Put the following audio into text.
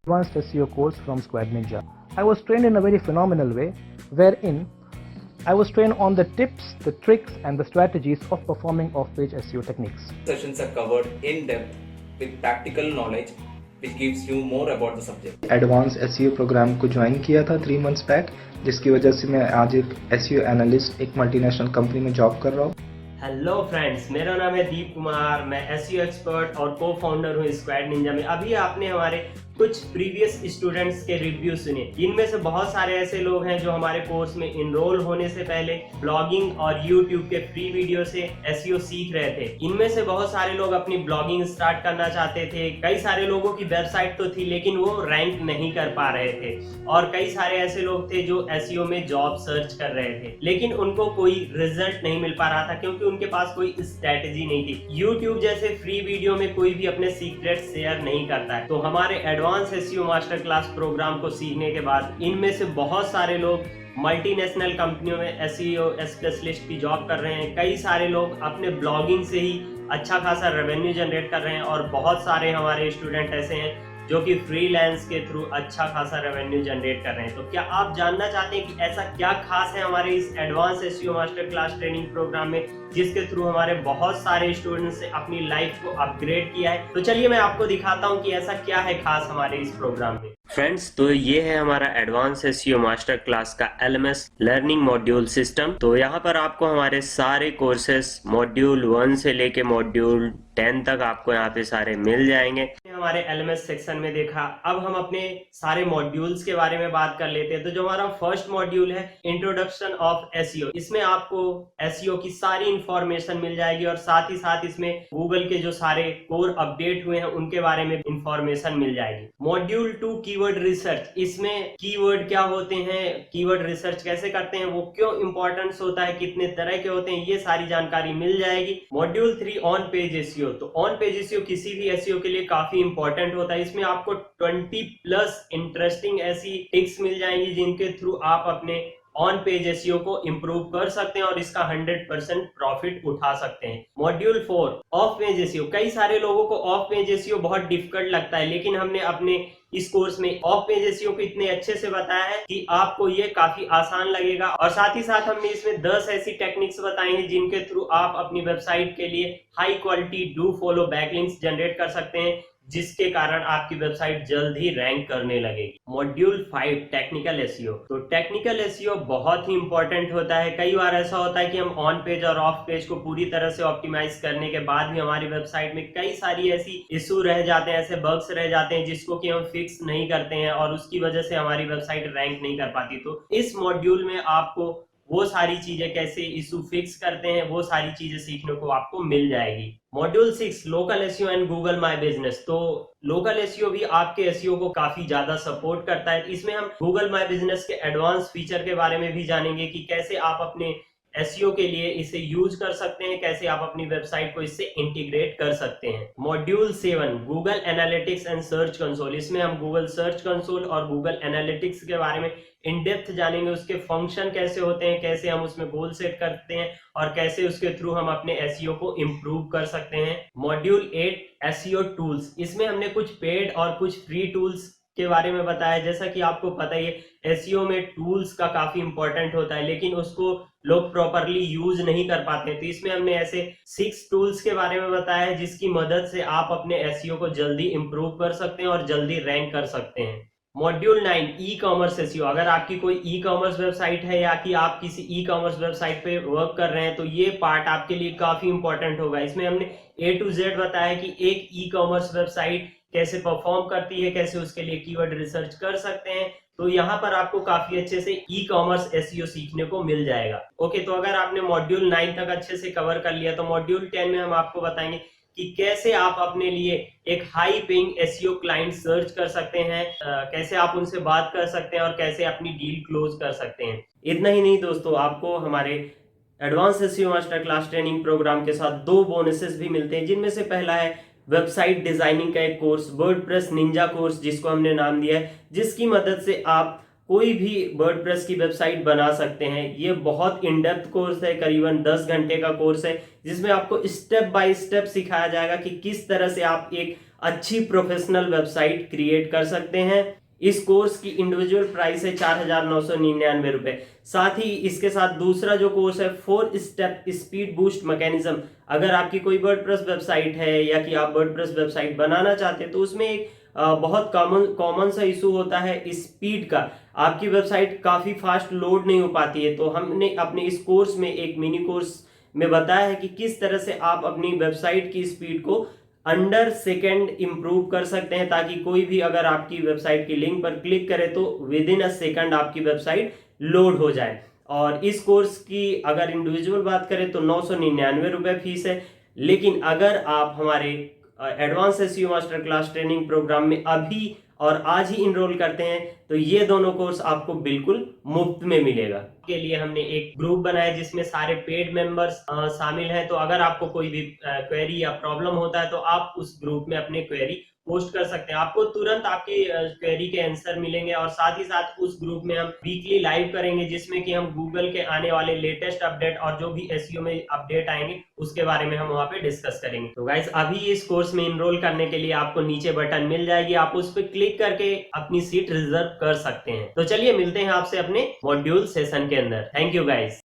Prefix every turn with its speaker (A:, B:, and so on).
A: Advanced SEO course from Squad Ninja. I was trained in a very phenomenal way, wherein I was trained on the tips, the tricks, and the strategies of performing off-page SEO techniques.
B: Sessions are covered in depth with practical knowledge which gives you more about the subject.
C: Advance SEO program को join किया था 3 months back, जिसकी वजह से मैं आज एक SEO analyst एक मल्टीनेशनल कंपनी में जॉब कर रहा हूँ।
D: हेलो फ्रेंड्स, मेरा नाम है दीप कुमार। मैं एसईओ एक्सपर्ट और को फाउंडर हूँ स्क्वाड निंजा में। अभी आपने हमारे कुछ प्रीवियस स्टूडेंट्स के रिव्यू सुने। इनमें से बहुत सारे ऐसे लोग हैं जो हमारे कोर्स में इनरोल होने से पहले ब्लॉगिंग और यूट्यूब के फ्री वीडियो से एसईओ सीख रहे थे। इनमें से बहुत सारे लोग अपनी ब्लॉगिंग स्टार्ट करना चाहते थे। कई सारे लोगों की वेबसाइट तो थी लेकिन वो रैंक नहीं कर पा रहे थे, और कई सारे ऐसे लोग थे जो एसईओ में जॉब सर्च कर रहे थे लेकिन उनको कोई रिजल्ट नहीं मिल पा रहा था क्योंकि उनके पास कोई स्ट्रेटेजी नहीं थी। यूट्यूब जैसे फ्री वीडियो में कोई भी अपने सीक्रेट शेयर नहीं करता है। तो हमारे advance SEO master class program को सीखने के बाद इनमें से बहुत सारे लोग मल्टीनेशनल कंपनियों में एसईओ स्पेशलिस्ट की जॉब कर रहे हैं। कई सारे लोग अपने ब्लॉगिंग से ही अच्छा खासा रेवेन्यू जनरेट कर रहे हैं, और बहुत सारे हमारे स्टूडेंट ऐसे हैं जो कि फ्रीलांस के थ्रू अच्छा खासा रेवेन्यू जनरेट कर रहे हैं। तो क्या आप जानना चाहते हैं कि ऐसा क्या खास है हमारे इस advance SEO master class training program में जिसके थ्रू हमारे बहुत सारे स्टूडेंट्स ने अपनी लाइफ को अपग्रेड किया है? तो चलिए मैं आपको दिखाता हूं कि ऐसा क्या है खास हमारे इस प्रोग्राम में। फ्रेंड्स, तो ये है हमारा एडवांस एसईओ मास्टर क्लास का एलएमएस लर्निंग मॉड्यूल सिस्टम। तो यहाँ पर आपको हमारे सारे कोर्सेस मॉड्यूल 1 से लेके मॉड्यूल 10 तक आपको यहाँ पे सारे मिल जाएंगे। हमारे एलएमएस सेक्शन में देखा। अब हम अपने सारे मॉड्यूल्स के बारे में बात कर लेते हैं। तो जो हमारा फर्स्ट मॉड्यूल है इंट्रोडक्शन ऑफ एसईओ, इसमें आपको एसईओ की सारी इंफॉर्मेशन मिल जाएगी और साथ ही साथ इसमें गूगल के जो सारे कोर अपडेट हुए हैं उनके बारे में इंफॉर्मेशन मिल जाएगी। मॉड्यूल 2 कीवर्ड रिसर्च, इसमें कीवर्ड क्या होते हैं, कीवर्ड रिसर्च कैसे करते हैं, वो क्यों इंपॉर्टेंस होता है, कितने तरह के होते हैं, ये सारी जानकारी मिल जाएगी। मॉड्यूल 3 ऑन पेज एसईओ, तो ऑन पेज एसईओ किसी भी एसईओ के लिए काफी इंपॉर्टेंट होता है। इसमें आपको 20+ इंटरेस्टिंग ऐसी टिप्स मिल जाएंगी जिनके थ्रू आप अपने ऑन पेज एसईओ को इंप्रूव कर सकते हैं और इसका 100% प्रॉफिट उठा सकते हैं। मॉड्यूल 4 ऑफ पेज एसईओ, कई सारे लोगों को ऑफ पेज एसईओ बहुत डिफिकल्ट लगता है लेकिन हमने अपने इस कोर्स में ऑफ पेज एसईओ को इतने अच्छे से बताया है कि आपको ये काफी आसान लगेगा। और साथ ही साथ हमने इसमें 10 ऐसी टेक्निक्स बताई हैं जिनके थ्रू आप अपनी वेबसाइट के लिए high quality do follow backlinks generate कर सकते हैं, जिसके कारण आपकी वेबसाइट जल्द ही रैंक करने लगेगी। मॉड्यूल 5 टेक्निकल एसईओ, तो टेक्निकल एसईओ बहुत ही इंपॉर्टेंट होता है। कई बार ऐसा होता है कि हम ऑन पेज और ऑफ पेज को पूरी तरह से ऑप्टिमाइज करने के बाद भी हमारी वेबसाइट में कई सारी ऐसी इशू रह जाते हैं, ऐसे बग्स रह जाते हैं जिसको कि हम फिक्स नहीं करते हैं और उसकी वजह से हमारी वेबसाइट रैंक नहीं कर पाती। तो इस मॉड्यूल में आपको वो सारी चीजें कैसे इशू फिक्स करते हैं वो सारी चीजें सीखने को आपको मिल जाएगी। Module 6 local SEO and Google my business, तो लोकल एसईओ भी आपके एसईओ को काफी ज्यादा सपोर्ट करता है। इसमें हम गूगल माय बिजनेस के एडवांस फीचर के बारे में भी जानेंगे कि कैसे आप अपने एसईओ के लिए इसे यूज कर सकते हैं, कैसे आप अपनी वेबसाइट को इससे इंटीग्रेट कर सकते हैं। Module 7 Google analytics and search console, इसमें हम गूगल सर्च कंसोल और गूगल एनालिटिक्स के बारे में इन डेप्थ जानेंगे, उसके फंक्शन कैसे होते हैं, कैसे हम उसमें गोल सेट करते हैं और कैसे उसके थ्रू हम अपने एसईओ को इम्प्रूव कर सकते हैं। मॉड्यूल 8 एसईओ टूल्स, इसमें हमने कुछ पेड और कुछ फ्री टूल्स के बारे में बताया। जैसा कि आपको पता ही है एसईओ में टूल्स का काफी इंपॉर्टेंट होता है लेकिन उसको लोग प्रॉपरली यूज नहीं कर पाते। तो इसमें हमने ऐसे 6 टूल्स के बारे में बताया है जिसकी मदद से आप अपने एसईओ को जल्दी इंप्रूव कर सकते हैं और जल्दी रैंक कर सकते हैं। मॉड्यूल 9 ई कॉमर्स एसईओ, अगर आपकी कोई ई कॉमर्स वेबसाइट है या कि आप किसी ई कॉमर्स वेबसाइट पे वर्क कर रहे हैं तो ये पार्ट आपके लिए काफी इंपॉर्टेंट होगा। इसमें हमने A to Z बताया कि एक ई कॉमर्स वेबसाइट कैसे परफॉर्म करती है, कैसे उसके लिए कीवर्ड रिसर्च कर सकते हैं। तो यहाँ पर आपको काफी अच्छे से ई कॉमर्स एसईओ सीखने को मिल जाएगा। ओके, तो अगर आपने मॉड्यूल 9 तक अच्छे से कवर कर लिया तो मॉड्यूल 10 में हम आपको बताएंगे कि कैसे आप अपने लिए एक high paying SEO client search कर सकते हैं, कैसे आप उनसे बात कर सकते हैं और कैसे अपनी डील क्लोज कर सकते हैं। इतना ही नहीं दोस्तों, आपको हमारे advance SEO master class training program के साथ 2 बोनसेस भी मिलते हैं, जिनमें से पहला है वेबसाइट डिजाइनिंग का एक कोर्स, वर्डप्रेस निंजा कोर्स जिसको हमने नाम दिया है, जिसकी मदद से आप कोई भी वर्डप्रेस की वेबसाइट बना सकते हैं। ये बहुत इन डेप्थ कोर्स है, करीबन 10 घंटे का कोर्स है जिसमें आपको स्टेप बाय स्टेप सिखाया जाएगा कि किस तरह से आप एक अच्छी प्रोफेशनल वेबसाइट क्रिएट कर सकते हैं। इस कोर्स की इंडिविजुअल प्राइस है 4,999 रुपए। साथ ही इसके साथ दूसरा जो कोर्स है 4 स्टेप स्पीड बूस्ट मैकेनिज्म। अगर आपकी कोई वर्डप्रेस वेबसाइट है या कि आप वर्डप्रेस वेबसाइट बनाना चाहते हैं तो उसमें एक बहुत कॉमन सा इशू होता है स्पीड का। आपकी वेबसाइट काफी फास्ट लोड नहीं हो पाती है, तो हमने अपने इस कोर्स में एक मिनी कोर्स में बताया है कि किस तरह से आप अपनी वेबसाइट की स्पीड को अंडर सेकेंड इंप्रूव कर सकते हैं, ताकि कोई भी अगर आपकी वेबसाइट की लिंक पर क्लिक करे तो विद इन अ सेकेंड आपकी वेबसाइट लोड हो जाए। और इस कोर्स की अगर इंडिविजुअल बात करें तो 999 रुपए फीस है, लेकिन अगर आप हमारे advance SEO master class training program में अभी और आज ही इनरोल करते हैं तो ये दोनों कोर्स आपको बिल्कुल मुफ्त में मिलेगा। के लिए हमने एक ग्रुप बनाया जिसमें सारे पेड मेंबर्स शामिल हैं। तो अगर आपको कोई भी क्वेरी या प्रॉब्लम होता है तो आप उस ग्रुप में अपनी क्वेरी पोस्ट कर सकते हैं। आपको तुरंत आपकी क्वेरी के आंसर मिलेंगे और साथ ही साथ उस ग्रुप में हम वीकली लाइव करेंगे जिसमें कि हम गूगल के आने वाले लेटेस्ट अपडेट और जो भी एसईओ में अपडेट आएंगे उसके बारे में हम वहां पे डिस्कस करेंगे। तो गाइस अभी इस कोर्स में इनरोल करने के लिए आपको नीचे बटन मिल जाएगी, आप उस पर क्लिक करके अपनी सीट रिजर्व कर सकते हैं। तो चलिए मिलते हैं आपसे अपने मॉड्यूल सेशन के अंदर। Thank you guys.